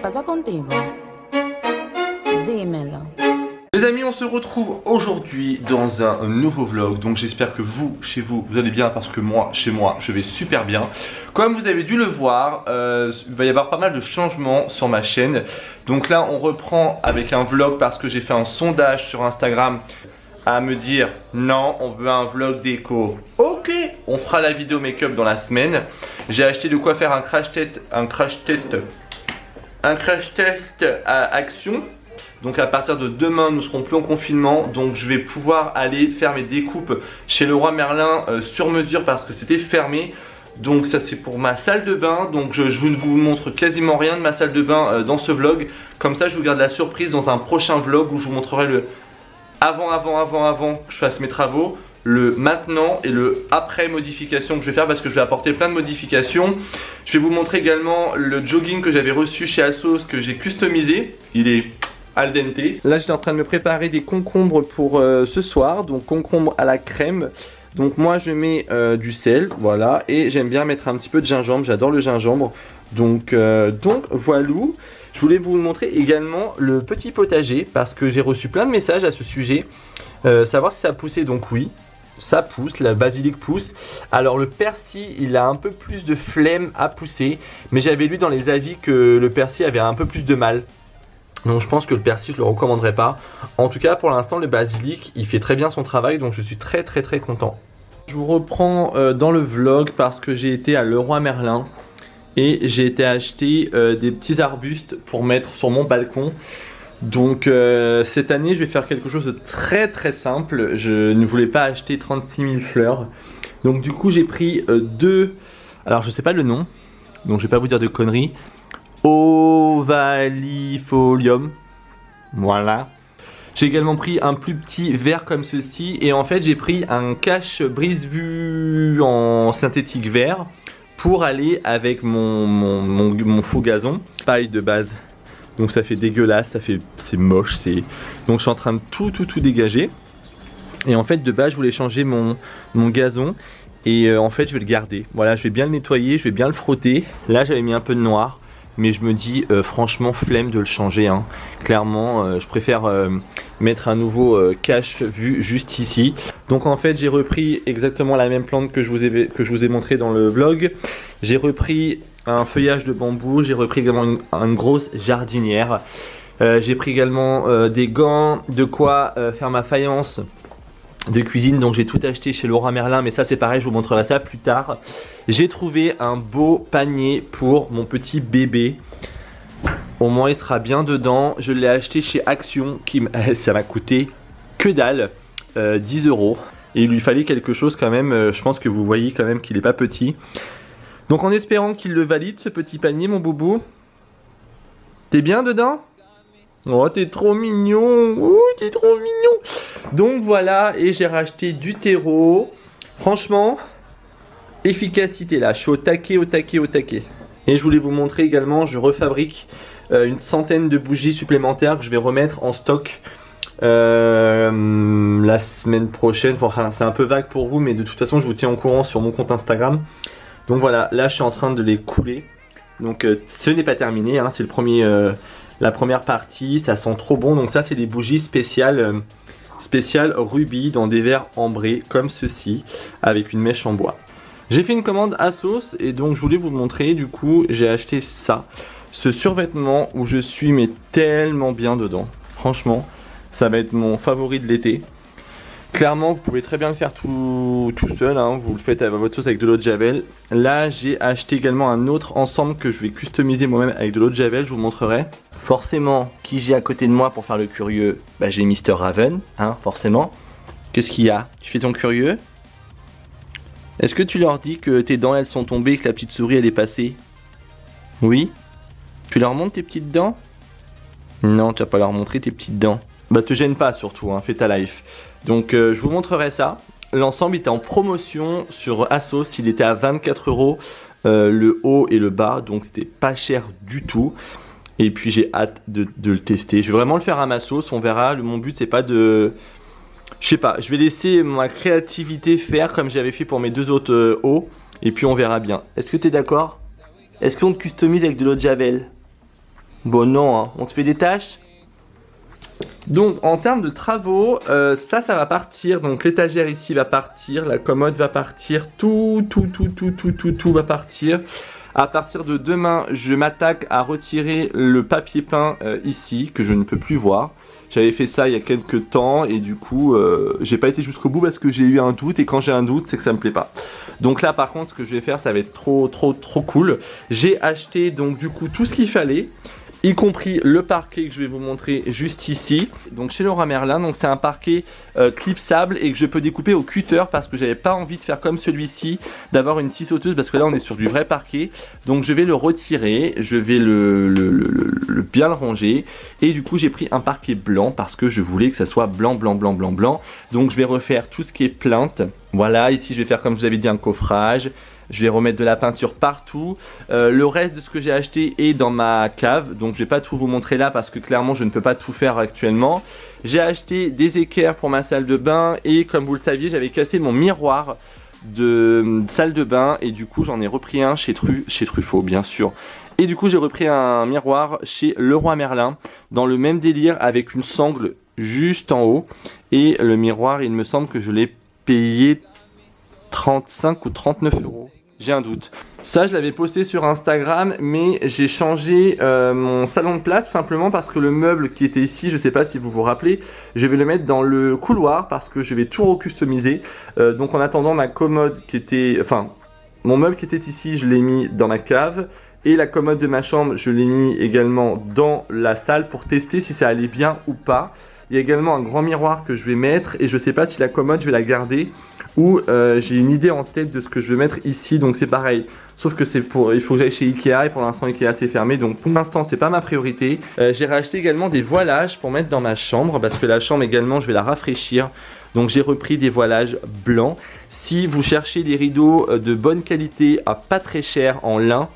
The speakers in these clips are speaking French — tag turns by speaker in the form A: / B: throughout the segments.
A: pasa contigo? Dímelo.
B: Les amis, on se retrouve aujourd'hui dans un nouveau vlog. Donc j'espère que vous, chez vous, vous allez bien, parce que moi, chez moi, je vais super bien. Comme vous avez dû le voir, il va y avoir pas mal de changements sur ma chaîne. Donc là, on reprend avec un vlog parce que j'ai fait un sondage sur Instagram à me dire non, on veut un vlog déco. Ok, on fera la vidéo make-up dans la semaine. J'ai acheté de quoi faire un crash test à Action. Donc à partir de demain, nous serons plus en confinement. Donc je vais pouvoir aller faire mes découpes chez Leroy Merlin sur mesure parce que c'était fermé. Donc ça c'est pour ma salle de bain. Donc je ne vous montre quasiment rien de ma salle de bain dans ce vlog. Comme ça je vous garde la surprise dans un prochain vlog où je vous montrerai le avant que je fasse mes travaux, le maintenant et le après modification que je vais faire parce que je vais apporter plein de modifications. Je vais vous montrer également le jogging que j'avais reçu chez Asos que j'ai customisé. Il est al dente. Là j'étais en train de me préparer des concombres pour ce soir, donc concombres à la crème. Donc moi je mets du sel, voilà, et j'aime bien mettre un petit peu de gingembre, j'adore le gingembre. Donc voilà. Je voulais vous montrer également le petit potager parce que j'ai reçu plein de messages à ce sujet. Savoir si ça poussait, donc oui, ça pousse, la basilic pousse. Alors le persil, il a un peu plus de flemme à pousser, mais j'avais lu dans les avis que le persil avait un peu plus de mal. Donc je pense que le persil je le recommanderais pas. En tout cas pour l'instant le basilic il fait très bien son travail, donc je suis très content. Je vous reprends dans le vlog parce que j'ai été à Leroy Merlin et j'ai été acheter des petits arbustes pour mettre sur mon balcon. Donc cette année je vais faire quelque chose de très simple. Je ne voulais pas acheter 36 000 fleurs. Donc du coup j'ai pris deux, alors je sais pas le nom, donc je vais pas vous dire de conneries. Ovalifolium, voilà. J'ai également pris un plus petit verre comme ceci et en fait j'ai pris un cache brise-vue en synthétique vert pour aller avec mon faux gazon, paille de base. Donc ça fait dégueulasse, c'est moche, donc je suis en train de tout dégager. Et en fait de base je voulais changer mon gazon et en fait je vais le garder. Voilà, je vais bien le nettoyer, je vais bien le frotter. Là j'avais mis un peu de noir. Mais je me dis franchement flemme de le changer hein. Clairement je préfère mettre un nouveau cache vue juste ici. Donc en fait j'ai repris exactement la même plante que je vous ai montré dans le vlog. J'ai repris un feuillage de bambou, j'ai repris également une grosse jardinière. J'ai pris également des gants, de quoi faire ma faïence de cuisine, donc j'ai tout acheté chez Leroy Merlin, mais ça c'est pareil, je vous montrerai ça plus tard. J'ai trouvé un beau panier pour mon petit bébé, au moins il sera bien dedans. Je l'ai acheté chez Action, ça m'a coûté que dalle, 10 €. Et il lui fallait quelque chose quand même, je pense que vous voyez quand même qu'il est pas petit. Donc en espérant qu'il le valide ce petit panier mon boubou. T'es bien dedans ? Oh t'es trop mignon, ouh t'es trop mignon. Donc voilà, et j'ai racheté du terreau. Franchement, efficacité là, je suis au taquet. Et je voulais vous montrer également, je refabrique une centaine de bougies supplémentaires que je vais remettre en stock la semaine prochaine. Enfin c'est un peu vague pour vous, mais de toute façon je vous tiens au courant sur mon compte Instagram. Donc voilà, là je suis en train de les couler. Donc ce n'est pas terminé, hein, c'est la première partie, ça sent trop bon. Donc ça c'est des bougies spéciales rubis dans des verres ambrés comme ceci, avec une mèche en bois. J'ai fait une commande Asos et donc je voulais vous montrer, du coup j'ai acheté ça, ce survêtement où je suis mais tellement bien dedans. Franchement ça va être mon favori de l'été. Clairement vous pouvez très bien le faire tout seul, hein. Vous le faites à votre sauce avec de l'eau de javel. Là j'ai acheté également un autre ensemble que je vais customiser moi-même avec de l'eau de javel, je vous montrerai. Forcément, qui j'ai à côté de moi pour faire le curieux? Bah j'ai Mr Raven, hein, forcément. Qu'est-ce qu'il y a? Tu fais ton curieux? Est-ce que tu leur dis que tes dents elles sont tombées et que la petite souris elle est passée? Oui? Tu leur montres tes petites dents? Non, tu vas pas leur montrer tes petites dents. Bah te gêne pas surtout, hein, fais ta life. Donc je vous montrerai ça. L'ensemble était en promotion sur Asos, il était à 24 €, le haut et le bas, donc c'était pas cher du tout. Et puis j'ai hâte de le tester. Je vais vraiment le faire à ma sauce, on verra. Mon but c'est pas de... Je sais pas, je vais laisser ma créativité faire comme j'avais fait pour mes deux autres hauts. Et puis on verra bien. Est-ce que tu es d'accord? Est-ce qu'on te customise avec de l'eau de javel? Bon non, hein. On te fait des tâches. Donc en termes de travaux, ça va partir. Donc l'étagère ici va partir, la commode va partir, tout va partir. À partir de demain, je m'attaque à retirer le papier peint ici, que je ne peux plus voir. J'avais fait ça il y a quelques temps et du coup, j'ai pas été jusqu'au bout parce que j'ai eu un doute et quand j'ai un doute, c'est que ça me plaît pas. Donc là, par contre, ce que je vais faire, ça va être trop cool. J'ai acheté donc du coup tout ce qu'il fallait, y compris le parquet que je vais vous montrer juste ici. Donc chez Leroy Merlin, donc c'est un parquet clipsable et que je peux découper au cutter parce que j'avais pas envie de faire comme celui-ci, d'avoir une scie sauteuse parce que là on est sur du vrai parquet. Donc je vais le retirer, je vais le bien le ranger et du coup j'ai pris un parquet blanc parce que je voulais que ça soit blanc. Donc je vais refaire tout ce qui est plainte. Voilà, ici je vais faire comme je vous avais dit un coffrage. Je vais remettre de la peinture partout. Le reste de ce que j'ai acheté est dans ma cave. Donc je vais pas tout vous montrer là parce que clairement je ne peux pas tout faire actuellement. J'ai acheté des équerres pour ma salle de bain. Et comme vous le saviez, j'avais cassé mon miroir de salle de bain. Et du coup j'en ai repris un chez Truffaut bien sûr. Et du coup j'ai repris un miroir chez Leroy Merlin. Dans le même délire avec une sangle juste en haut. Et le miroir, il me semble que je l'ai payé 35 ou 39 euros. J'ai un doute. Ça, je l'avais posté sur Instagram, mais j'ai changé mon salon de place tout simplement parce que le meuble qui était ici, je sais pas si vous vous rappelez, je vais le mettre dans le couloir parce que je vais tout recustomiser. Donc en attendant, ma commode qui était, enfin, mon meuble qui était ici, je l'ai mis dans ma cave. Et la commode de ma chambre, je l'ai mis également dans la salle pour tester si ça allait bien ou pas. Il y a également un grand miroir que je vais mettre et je sais pas si la commode, je vais la garder ou j'ai une idée en tête de ce que je vais mettre ici, donc c'est pareil. Sauf que il faut que j'aille chez Ikea et pour l'instant Ikea c'est fermé, donc pour l'instant c'est pas ma priorité. J'ai racheté également des voilages pour mettre dans ma chambre parce que la chambre également je vais la rafraîchir. Donc j'ai repris des voilages blancs. Si vous cherchez des rideaux de bonne qualité à pas très cher en lin,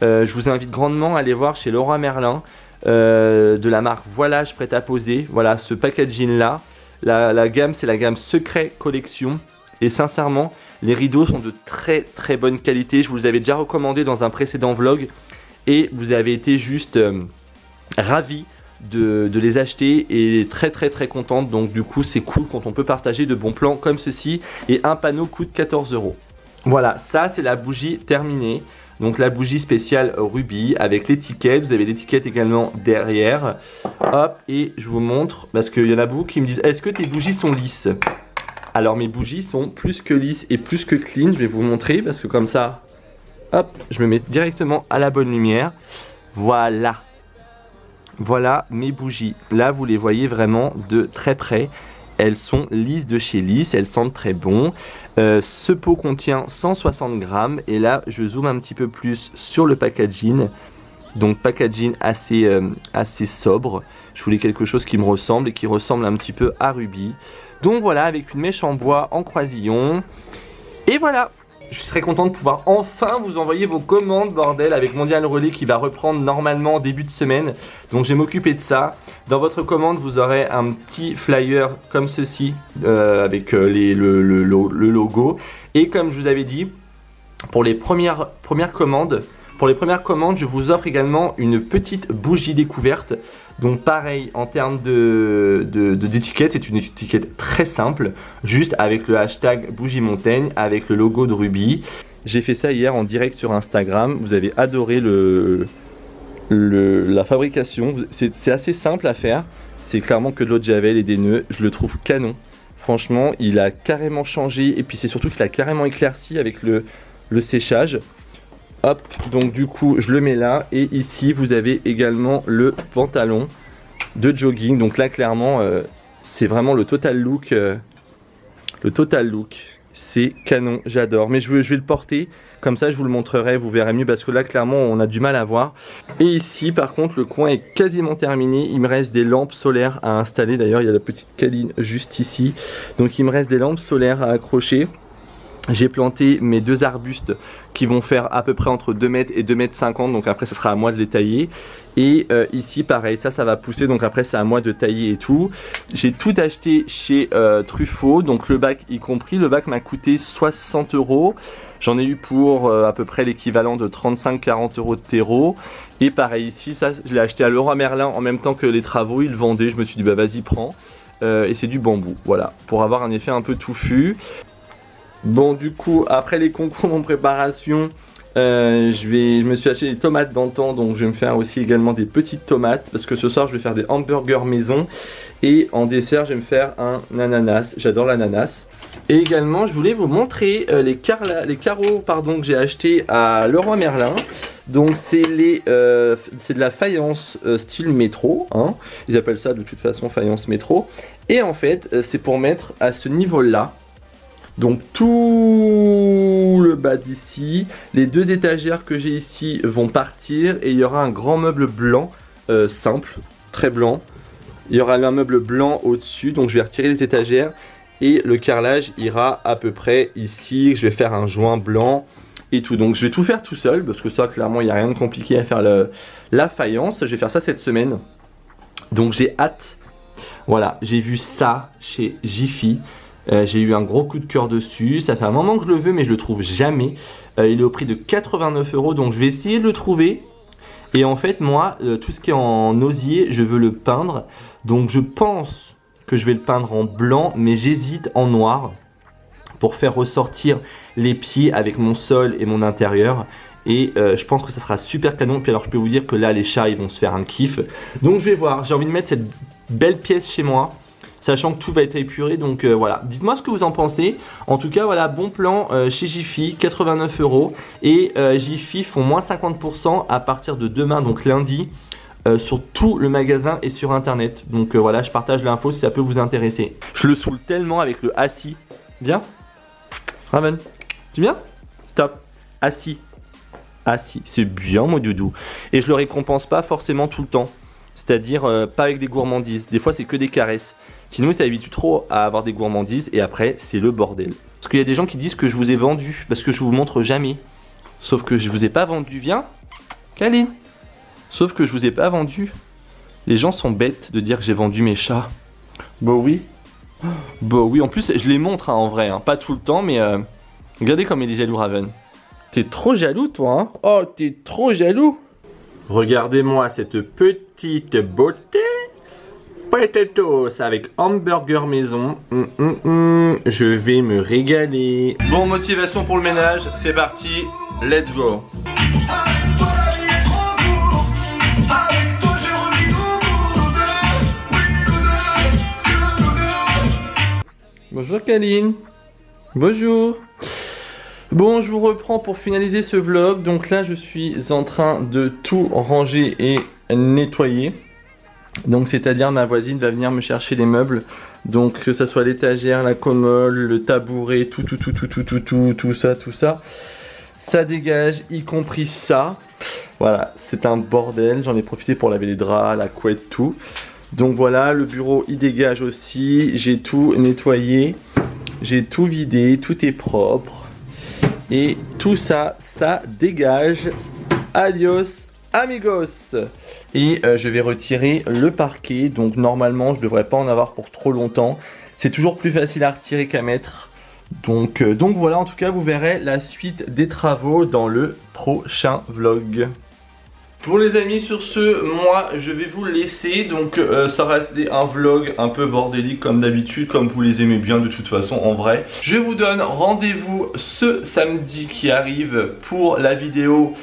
B: je vous invite grandement à aller voir chez Leroy Merlin. De la marque Voilage Prêt à Poser. Voilà ce packaging là. La gamme c'est la gamme Secret Collection. Et sincèrement, les rideaux sont de très bonne qualité. Je vous les avais déjà recommandé dans un précédent vlog. Et vous avez été juste ravis de les acheter et très contente. Donc du coup c'est cool quand on peut partager de bons plans comme ceci. Et un panneau coûte 14 euros. Voilà, ça c'est la bougie terminée. Donc la bougie spéciale rubis avec l'étiquette. Vous avez l'étiquette également derrière. Hop, et je vous montre parce qu'il y en a beaucoup qui me disent est-ce que tes bougies sont lisses? Alors mes bougies sont plus que lisses et plus que clean. Je vais vous montrer parce que comme ça, hop, je me mets directement à la bonne lumière. Voilà. Voilà mes bougies. Là vous les voyez vraiment de très près. Elles sont lisses de chez Lisse, elles sentent très bon. Ce pot contient 160 grammes et là je zoome un petit peu plus sur le packaging. Donc packaging assez sobre. Je voulais quelque chose qui me ressemble et qui ressemble un petit peu à Ruby. Donc voilà, avec une mèche en bois en croisillon. Et voilà, je serais content de pouvoir enfin vous envoyer vos commandes, bordel, avec Mondial Relais qui va reprendre normalement en début de semaine. Donc je vais m'occuper de ça. Dans votre commande, vous aurez un petit flyer comme ceci, avec le logo. Et comme je vous avais dit, pour les premières commandes, je vous offre également une petite bougie découverte. Donc pareil, en termes d'étiquette, c'est une étiquette très simple, juste avec le hashtag bougie montagne, avec le logo de Ruby. J'ai fait ça hier en direct sur Instagram, vous avez adoré la fabrication, c'est assez simple à faire, c'est clairement que de l'eau de javel et des nœuds, je le trouve canon. Franchement, il a carrément changé et puis c'est surtout qu'il a carrément éclairci avec le séchage. Hop, donc du coup je le mets là et ici vous avez également le pantalon de jogging. Donc là clairement c'est vraiment le total look. C'est canon, j'adore. Mais je vais le porter, comme ça je vous le montrerai, vous verrez mieux parce que là clairement on a du mal à voir. Et ici par contre le coin est quasiment terminé. Il me reste des lampes solaires à installer. D'ailleurs il y a la petite câline juste ici. Donc il me reste des lampes solaires à accrocher. J'ai planté mes deux arbustes qui vont faire à peu près entre 2 mètres et 2 mètres 50, donc après ça sera à moi de les tailler. Et ici pareil, ça va pousser, donc après c'est à moi de tailler et tout. J'ai tout acheté chez Truffaut, donc le bac y compris. Le bac m'a coûté 60 euros. J'en ai eu pour à peu près l'équivalent de 35-40 € de terreau. Et pareil ici, ça je l'ai acheté à Leroy Merlin en même temps que les travaux, ils le vendaient. Je me suis dit bah vas-y prends. Et c'est du bambou, voilà, pour avoir un effet un peu touffu. Bon du coup, après les concours en préparation, je me suis acheté des tomates dans le temps, donc je vais me faire aussi également des petites tomates. Parce que ce soir je vais faire des hamburgers maison. Et en dessert je vais me faire un ananas, j'adore l'ananas. Et également je voulais vous montrer les carreaux que j'ai acheté à Leroy Merlin. Donc c'est de la faïence style métro, hein. Ils appellent ça de toute façon faïence métro. Et en fait c'est pour mettre à ce niveau là. Donc tout le bas d'ici, les deux étagères que j'ai ici vont partir. Et il y aura un grand meuble blanc, simple, très blanc. Il y aura un meuble blanc au-dessus, donc je vais retirer les étagères. Et le carrelage ira à peu près ici. Je vais faire un joint blanc et tout. Donc je vais tout faire tout seul, parce que ça clairement il n'y a rien de compliqué à faire la faïence. Je vais faire ça cette semaine. Donc j'ai hâte. Voilà, j'ai vu ça chez Jiffy. J'ai eu un gros coup de cœur dessus. Ça fait un moment que je le veux mais je le trouve jamais. Il est au prix de 89 €, donc je vais essayer de le trouver. Et en fait moi, tout ce qui est en osier, je veux le peindre. Donc je pense que je vais le peindre en blanc, mais j'hésite en noir pour faire ressortir les pieds avec mon sol et mon intérieur. Et je pense que ça sera super canon. Puis alors je peux vous dire que là les chats ils vont se faire un kiff. Donc je vais voir, j'ai envie de mettre cette belle pièce chez moi, sachant que tout va être épuré. Donc voilà, dites-moi ce que vous en pensez. En tout cas voilà, bon plan chez Jiffy, 89 €. Et Jiffy font moins 50% à partir de demain, donc lundi. Sur tout le magasin et sur internet. Donc voilà, je partage l'info si ça peut vous intéresser. Je le saoule tellement avec le assis. Viens Raven, tu viens? Stop. Assis. Assis, c'est bien mon doudou. Et je le récompense pas forcément tout le temps. C'est-à-dire pas avec des gourmandises. Des fois c'est que des caresses. Sinon il s'habitue trop à avoir des gourmandises. Et après c'est le bordel. Parce qu'il y a des gens qui disent que je vous ai vendu. Parce que je vous montre jamais. Sauf que je vous ai pas vendu. Viens Kaline. Sauf que je vous ai pas vendu. Les gens sont bêtes de dire que j'ai vendu mes chats. Bah oui. Bah oui, en plus je les montre hein, en vrai, hein. Pas tout le temps mais regardez comme il est jaloux Raven. T'es trop jaloux toi hein. Oh t'es trop jaloux. Regardez-moi cette petite beauté. Potatoes avec hamburger maison. Je vais me régaler. Bon, motivation pour le ménage, c'est parti. Let's go. Bonjour Kaline. Bonjour. Bon, je vous reprends pour finaliser ce vlog. Donc là, je suis en train de tout ranger et nettoyer. Donc c'est-à-dire ma voisine va venir me chercher les meubles. Donc que ça soit l'étagère, la commode, le tabouret, tout ça. Ça dégage, y compris ça. Voilà, c'est un bordel. J'en ai profité pour laver les draps, la couette, tout. Donc voilà, le bureau il dégage aussi. J'ai tout nettoyé. J'ai tout vidé, tout est propre. Et tout ça, ça dégage. Adios amigos. Et je vais retirer le parquet. Donc normalement je devrais pas en avoir pour trop longtemps. C'est toujours plus facile à retirer qu'à mettre. Donc voilà, en tout cas vous verrez la suite des travaux dans le prochain vlog. Bon les amis, sur ce, moi je vais vous laisser. Donc ça aura été un vlog un peu bordélique comme d'habitude, comme vous les aimez bien de toute façon en vrai. Je vous donne rendez-vous ce samedi qui arrive pour la vidéo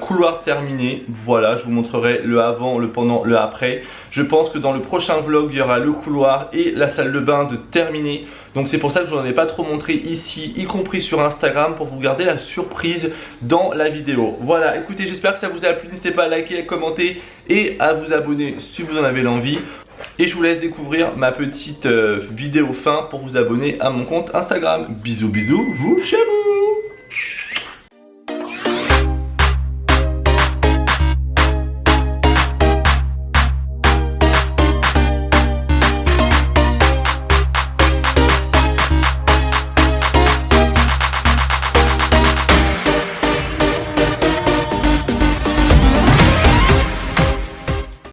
B: couloir terminé. Voilà, je vous montrerai le avant, le pendant, le après. Je pense que dans le prochain vlog il y aura le couloir et la salle de bain de terminé. Donc c'est pour ça que je vous en ai pas trop montré ici, y compris sur Instagram, pour vous garder la surprise dans la vidéo. Voilà, écoutez, j'espère que ça vous a plu. N'hésitez pas à liker, à commenter et à vous abonner si vous en avez l'envie. Et je vous laisse découvrir ma petite vidéo fin pour vous abonner à mon compte Instagram. Bisous bisous, vous chez vous.